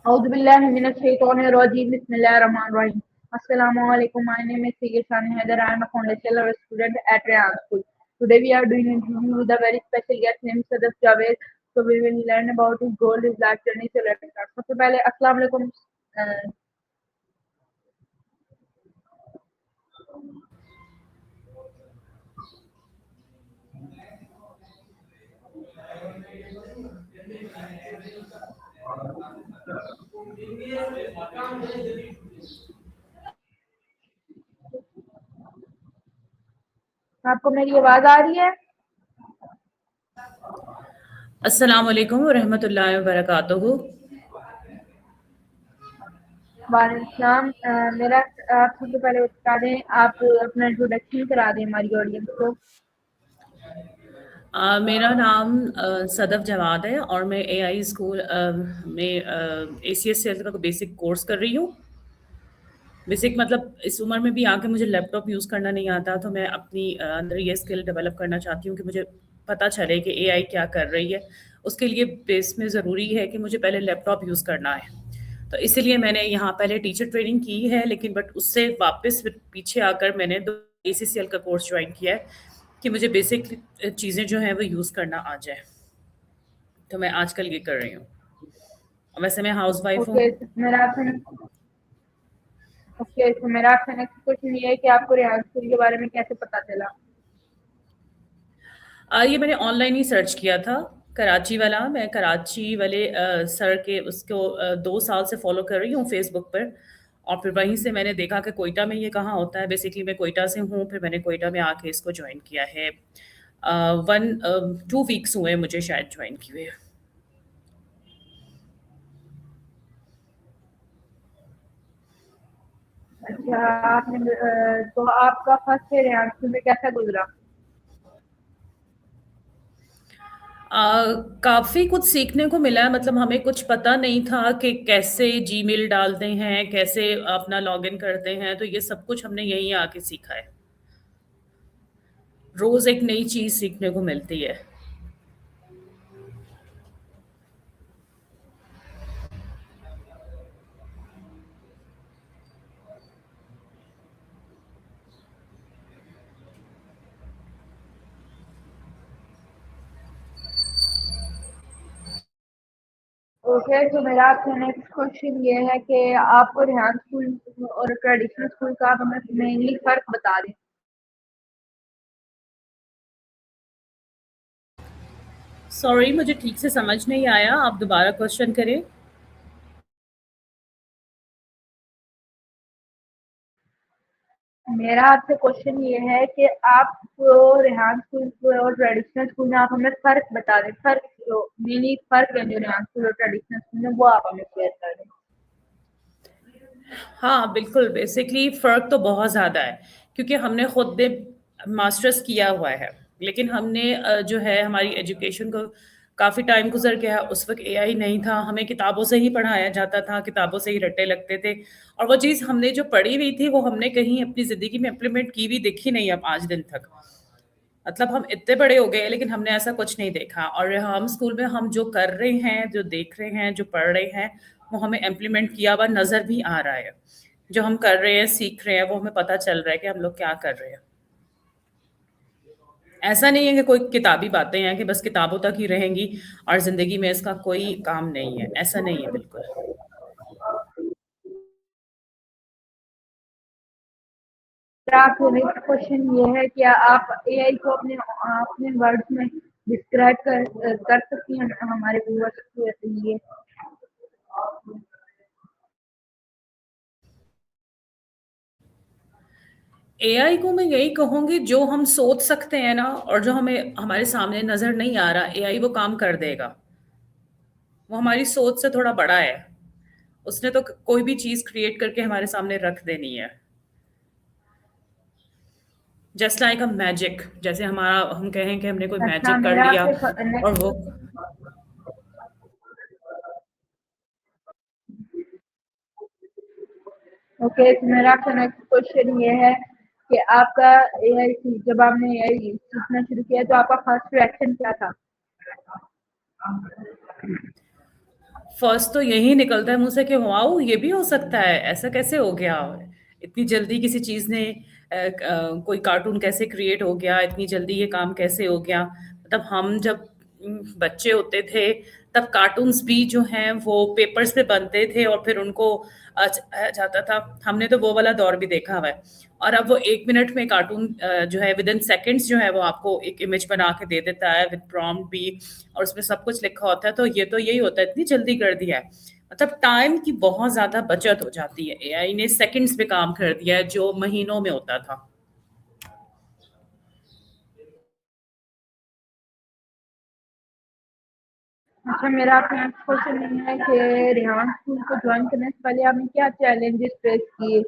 Auzubillahi minash-shaytanir-rajim. Bismillahir-rahmanir-rahim. Assalamualaikum. My name is Sigir Sani Haider. I am a foundational level student at Rayan School. Today we are doing an interview with a very special guest named Sadaf Javed. So we will learn about his goal, his life journey. So let's start. सबसे पहले अस्सलाम वालेकुम. आपको मेरी आवाज आ रही है? अस्सलाम वालेकुम रहमतुल्लाहि व बरकातुहू। वालेकुम। मेरा आप सबसे पहले बता दें, आप अपना इंट्रोडक्शन करा दें हमारी ऑडियंस को। मेरा नाम सदफ जवाद है और मैं एआई स्कूल में एसीएस सेल का बेसिक कोर्स कर रही हूँ। बेसिक मतलब इस उम्र में भी आके मुझे लैपटॉप यूज़ करना नहीं आता, तो मैं अपनी अंदर ये स्किल डेवलप करना चाहती हूँ कि मुझे पता चले कि एआई क्या कर रही है। उसके लिए बेस में ज़रूरी है कि मुझे पहले लैपटॉप यूज़ करना है। तो इसीलिए मैंने यहाँ पहले टीचर ट्रेनिंग की है, लेकिन बट उससे वापस पीछे आकर मैंने एसीसीएल का कोर्स ज्वाइन किया है कि मुझे बेसिक चीज़ें जो हैं वो यूज़ करना आ जाए। तो मैं आजकल ये कर रही हूँ। वैसे मैं हाउस वाइफ हूँ। ओके, तो मेरा आपसे नेक्स्ट क्वेश्चन ये है कि आपको रेहान स्कूल के बारे में कैसे पता चला? ये मैंने ऑनलाइन ही सर्च किया था। कराची वाला, मैं कराची वाले सर के उसको 2 साल से फॉलो कर रही हूँ फेसबुक पर। और फिर वहीं से मैंने देखा कि कोयटा में ये कहाँ होता है। बेसिकली मैं कोयटा से हूँ, फिर मैंने कोयटा में आके इसको ज्वाइन किया है। 2 वीक्स हुए मुझे शायद ज्वाइन किए। अच्छा, तो आपका फर्स्ट ईयर रेहान स्कूल में कैसा गुजरा? काफ़ी कुछ सीखने को मिला है। मतलब हमें कुछ पता नहीं था कि कैसे जीमेल डालते हैं, कैसे अपना लॉगिन करते हैं, तो ये सब कुछ हमने यहीं आके सीखा है। रोज़ एक नई चीज़ सीखने को मिलती है। ओके, तो मेरा आपसे नेक्स्ट क्वेश्चन ये है कि आपको रेहान स्कूल और ट्रेडिशनल स्कूल का हमें मेनली फर्क बता दें। सॉरी, मुझे ठीक से समझ नहीं आया, आप दोबारा क्वेश्चन करें। मेरा आपसे क्वेश्चन ये है कि आपको रेहान स्कूल और ट्रेडिशनल स्कूल में आप हमें फर्क बता दें। मेनली फर्क है जो रेहान स्कूल और ट्रेडिशनल स्कूल में, वो आप हमें शेयर कर दें। हाँ, बिल्कुल, बेसिकली फ़र्क तो बहुत ज़्यादा है, क्योंकि हमने खुद ने मास्टर्स किया हुआ है, लेकिन हमने जो है हमारी एजुकेशन को काफ़ी टाइम गुज़र गया। उस वक़्त एआई नहीं था, हमें किताबों से ही पढ़ाया जाता था, किताबों से ही रट्टे लगते थे, और वो चीज़ हमने जो पढ़ी हुई थी, वो हमने कहीं अपनी ज़िंदगी में इम्प्लीमेंट की हुई दिखी नहीं अब आज दिन तक। मतलब हम इतने बड़े हो गए, लेकिन हमने ऐसा कुछ नहीं देखा, और हम स्कूल में हम जो कर रहे हैं, जो देख रहे हैं, जो पढ़ रहे हैं, वो हमें इम्प्लीमेंट किया हुआ नज़र भी आ रहा है। जो हम कर रहे हैं, सीख रहे हैं, वो हमें पता चल रहा है कि हम लोग क्या कर रहे हैं। ऐसा नहीं है कि कोई किताबी बातें हैं कि बस किताबों तक ही रहेंगी और ज़िंदगी में इसका कोई काम नहीं है, ऐसा नहीं है बिल्कुल। मेरा आपसे नेक्स्ट क्वेश्चन ये है कि आप एआई को अपने वर्ड्स में डिस्क्राइब कर सकती हैं हमारे व्यूअर्स के लिए? एआई को मैं यही कहूँगी, जो हम सोच सकते हैं ना, और जो हमें हमारे सामने नज़र नहीं आ रहा, एआई वो काम कर देगा। वो हमारी सोच से थोड़ा बड़ा है। उसने तो कोई भी चीज़ क्रिएट करके हमारे सामने रख देनी है। जस्ट लाइक अ मैजिक, जैसे हमारा हम कहें कि हमने कोई अच्छा, मैजिक कर मेरा लिया आपसे और वो। नेक्स्ट ओके, तो मेरा आपसे नेक्स्ट क्वेश्चन ये है कि आपका एआई जब आपने एआई सीखना शुरू किया तो आपका फर्स्ट रिएक्शन क्या था? फर्स्ट तो यही निकलता है मुँह से कि वाओ! ये भी हो सकता है, ऐसा कैसे हो गया? इतनी जल्दी किसी चीज़ ने कोई कार्टून कैसे क्रिएट हो गया, इतनी जल्दी ये काम कैसे हो गया? मतलब हम जब बच्चे होते थे, तब कार्टून्स भी जो हैं वो पेपर्स पे बनते थे और फिर उनको जाता था। हमने तो वो वाला दौर भी देखा हुआ है। और अब वो 1 मिनट में कार्टून जो है विदिन सेकंड्स जो है वो आपको एक इमेज बना के दे देता है विद प्रॉम्प्ट भी, और उसमें सब कुछ लिखा होता है। तो ये तो यही होता है, इतनी जल्दी कर दिया है। मतलब टाइम की बहुत ज़्यादा बचत हो जाती है। एआई ने सेकंड्स में काम कर दिया है, जो महीनों में होता था। अच्छा, मेरा आपसे नेक्स्ट क्वेश्चन ये है कि रेहान स्कूल को ज्वाइन करने से पहले आपने क्या चैलेंजेस फेस किए?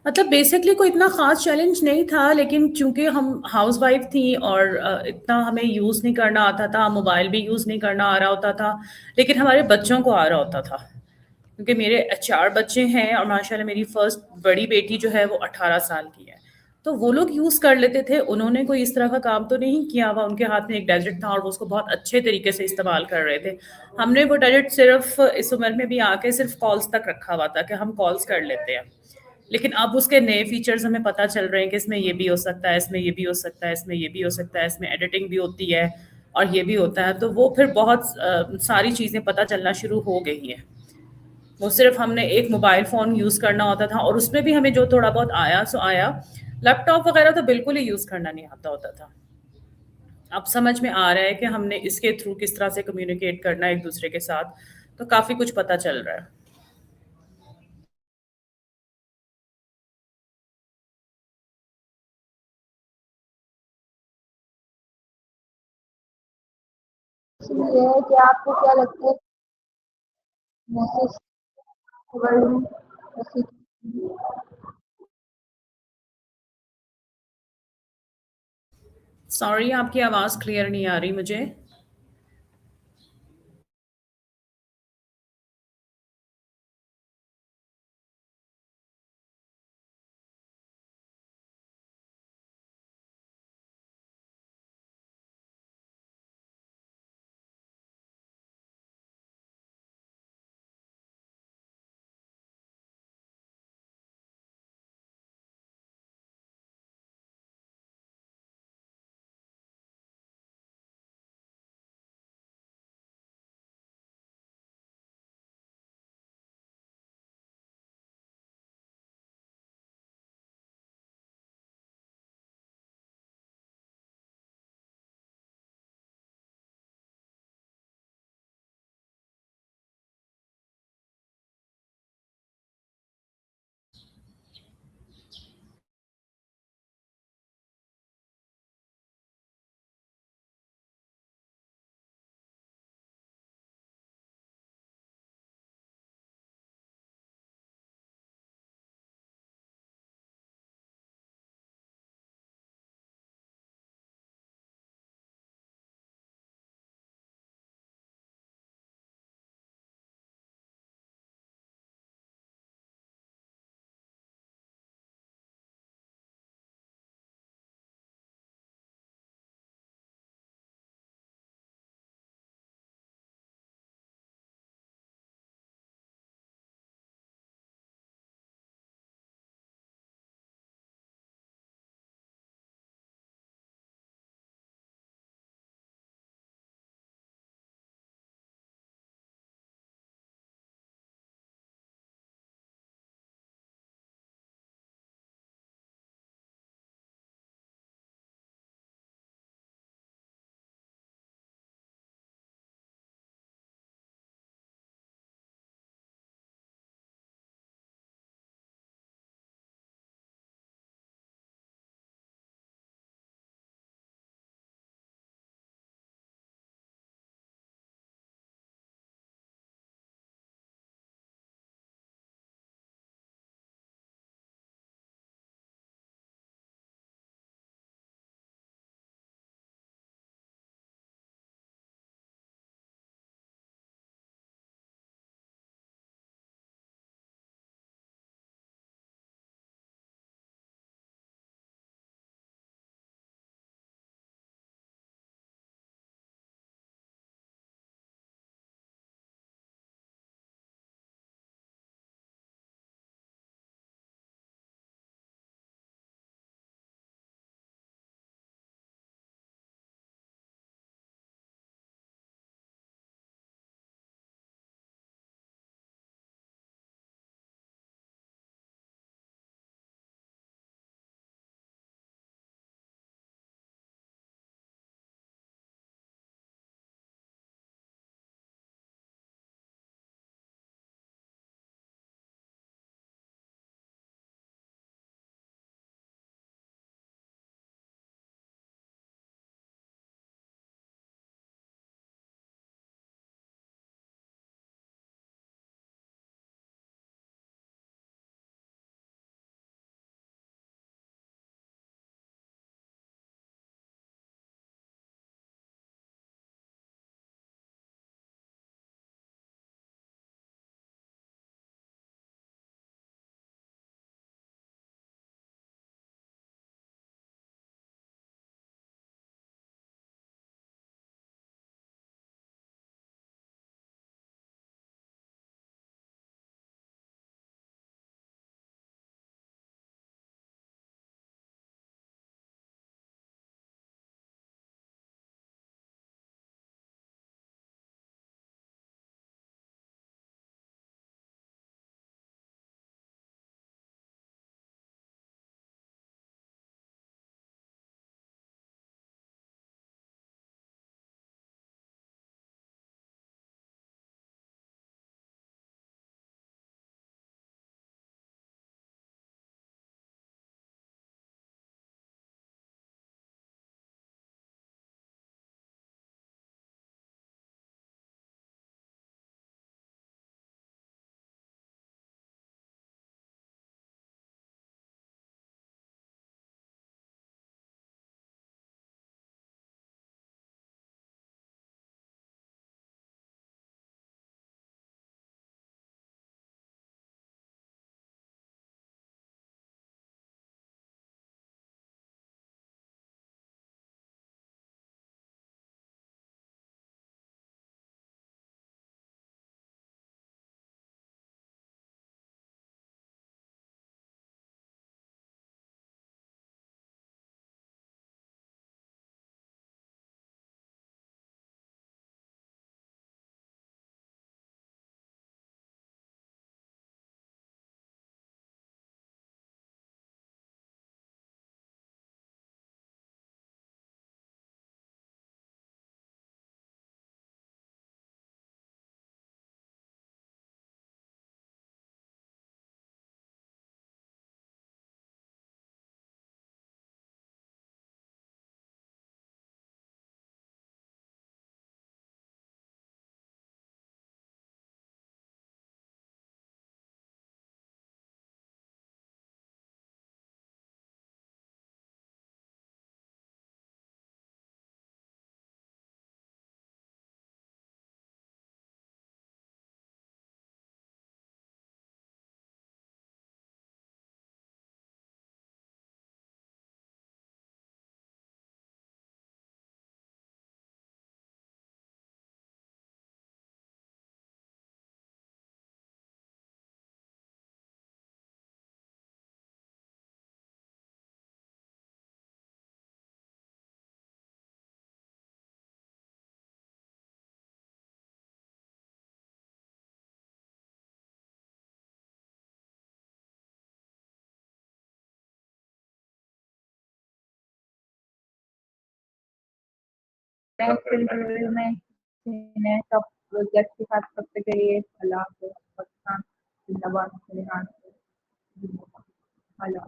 मतलब बेसिकली कोई इतना ख़ास चैलेंज नहीं था, लेकिन चूँकि हम हाउसवाइफ़ थी और इतना हमें यूज़ नहीं करना आता था, मोबाइल भी यूज़ नहीं करना आ रहा होता था, लेकिन हमारे बच्चों को आ रहा होता था। क्योंकि मेरे 4 बच्चे हैं और माशाल्लाह मेरी फर्स्ट बड़ी बेटी जो है वो 18 साल की है। तो वो लोग यूज़ कर लेते थे, उन्होंने कोई इस तरह का काम तो नहीं किया हुआ, उनके हाथ में एक गैजेट था और वो उसको बहुत अच्छे तरीके से इस्तेमाल कर रहे थे। हमने वो गैजेट सिर्फ़ इस उम्र में भी आके सिर्फ़ कॉल्स तक रखा हुआ था कि हम कॉल्स कर लेते हैं। लेकिन अब उसके नए फीचर्स हमें पता चल रहे हैं कि इसमें ये भी हो सकता है, इसमें ये भी हो सकता है, इसमें ये भी हो सकता है, इसमें एडिटिंग भी होती है और ये भी होता है। तो वो फिर बहुत सारी चीज़ें पता चलना शुरू हो गई हैं। वो सिर्फ हमने एक मोबाइल फ़ोन यूज़ करना होता था और उसमें भी हमें जो थोड़ा बहुत आया सो आया। लैपटॉप वगैरह तो बिल्कुल ही यूज़ करना नहीं आता होता था। अब समझ में आ रहा है कि हमने इसके थ्रू किस तरह से कम्युनिकेट करना है एक दूसरे के साथ, तो काफ़ी कुछ पता चल रहा है। क्वेश्चन ये है कि आपको क्या लगता है मैसेज वर्ल्ड में ऐसी सॉरी, आपकी आवाज़ क्लियर नहीं आ रही मुझे। नेक्स्ट इंटरव्यू में इन्हें सब गेस्ट के साथ सबसे करिए अल्लाह हाफ़िज़। पाकिस्तान जिंदाबाद। ईरान अल्लाह